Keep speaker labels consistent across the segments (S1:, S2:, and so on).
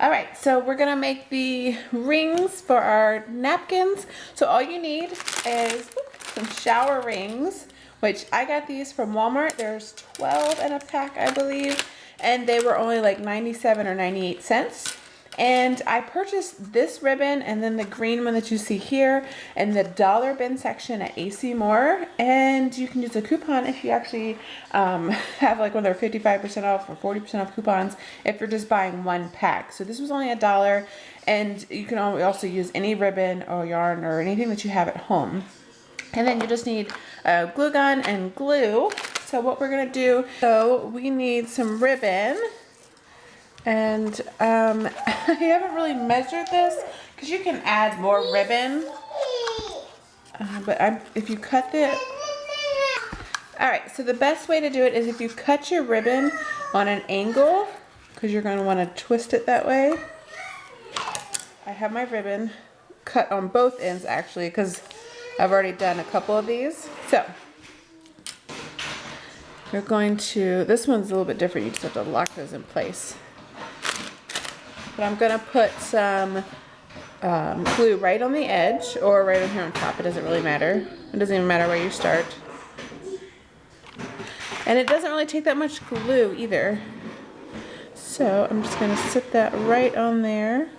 S1: All right, so we're gonna make the rings for our napkins. So all you need is some shower rings, which I got these from Walmart. There's 12 in a pack, I believe, and they were only like 97 or 98 cents. And I purchased this ribbon and then the green one that you see here in the dollar bin section at AC Moore. And you can use a coupon if you actually have like one of their 55% off or 40% off coupons if you're just buying one pack. So this was only $1, and you can also use any ribbon or yarn or anything that you have at home. And then you just need a glue gun and glue. So what we're gonna do, so we need some ribbon. And I haven't really measured this because you can add more ribbon. But if you cut the... Alright, so the best way to do it is if you cut your ribbon on an angle, because you're going to want to twist it that way. I have my ribbon cut on both ends actually because I've already done a couple of these. So you're going to... This one's a little bit different. You just have to lock those in place. But I'm going to put some glue right on the edge or right on here on top. It doesn't really matter. It doesn't even matter where you start. And it doesn't really take that much glue either. So I'm just going to sit that right on there.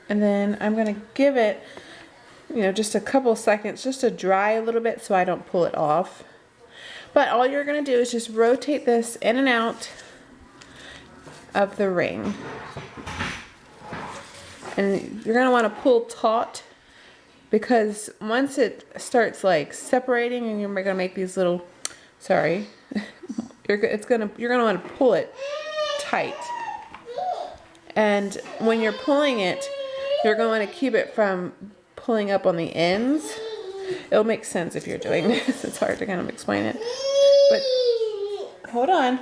S1: And then I'm going to give it, just a couple seconds just to dry a little bit so I don't pull it off. But all you're going to do is just rotate this in and out of the ring, and you're going to want to pull taut, because once it starts like separating and you're going to make these little, you're going to want to pull it tight, and when you're pulling it you're going to want to keep it from pulling up on the ends. It'll make sense if you're doing this. It's hard to kind of explain it, but hold on,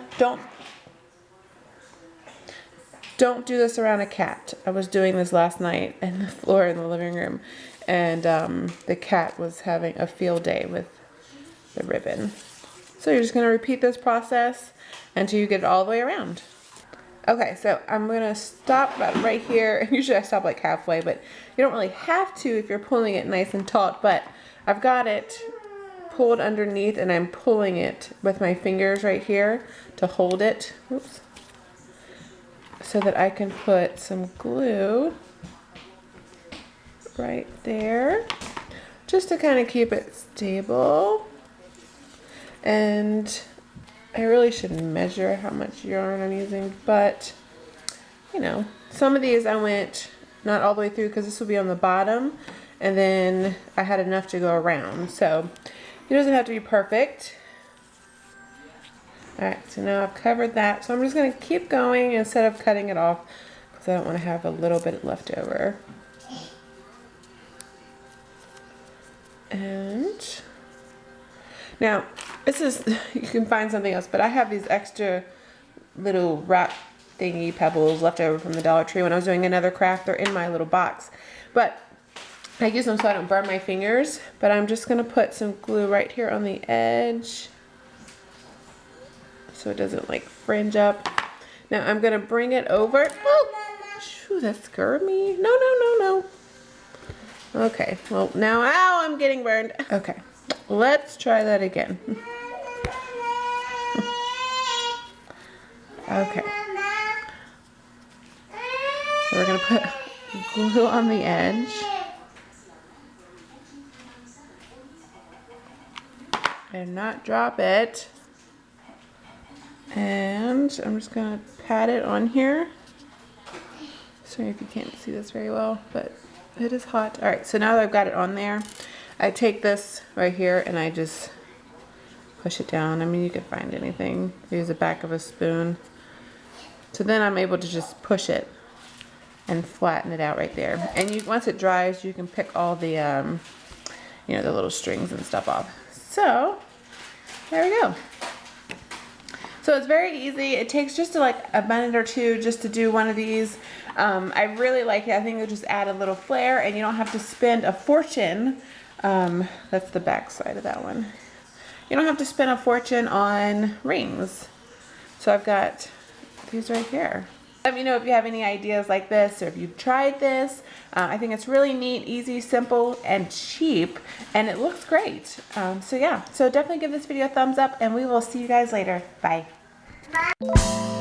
S1: Don't do this around a cat. I was doing this last night on the floor in the living room, and the cat was having a field day with the ribbon. So you're just going to repeat this process until you get it all the way around. Okay, so I'm going to stop about right here. Usually I stop like halfway, but you don't really have to if you're pulling it nice and taut. But I've got it pulled underneath, and I'm pulling it with my fingers right here to hold it. Oops. So that I can put some glue right there just to kind of keep it stable. And I really shouldn't measure how much yarn I'm using, but some of these I went not all the way through because this will be on the bottom, and then I had enough to go around, so it doesn't have to be perfect. Alright, so now I've covered that. So I'm just going to keep going instead of cutting it off because I don't want to have a little bit left over. And now, you can find something else, but I have these extra little rock thingy pebbles left over from the Dollar Tree when I was doing another craft. They're in my little box. But I use them so I don't burn my fingers. But I'm just going to put some glue right here on the edge, so it doesn't like fringe up. Now I'm gonna bring it over. Oh, shoo, that scared me. No. Okay, well now, ow, I'm getting burned. Okay, let's try that again. Okay. So we're gonna put glue on the edge. And not drop it. And I'm just going to pat it on here. Sorry if you can't see this very well, but it is hot. Alright, so now that I've got it on there, I take this right here and I just push it down. I mean, you could find anything. Use the back of a spoon. So then I'm able to just push it and flatten it out right there. And once it dries, you can pick all the, the little strings and stuff off. So, there we go. So it's very easy. It takes just like a minute or two just to do one of these. I really like it. I think it'll just add a little flair, and you don't have to spend a fortune. That's the back side of that one. You don't have to spend a fortune on rings. So I've got these right here. Let me know if you have any ideas like this or if you've tried this. I think it's really neat, easy, simple, and cheap, and it looks great. So yeah, so definitely give this video a thumbs up, and we will see you guys later. Bye.
S2: Bye.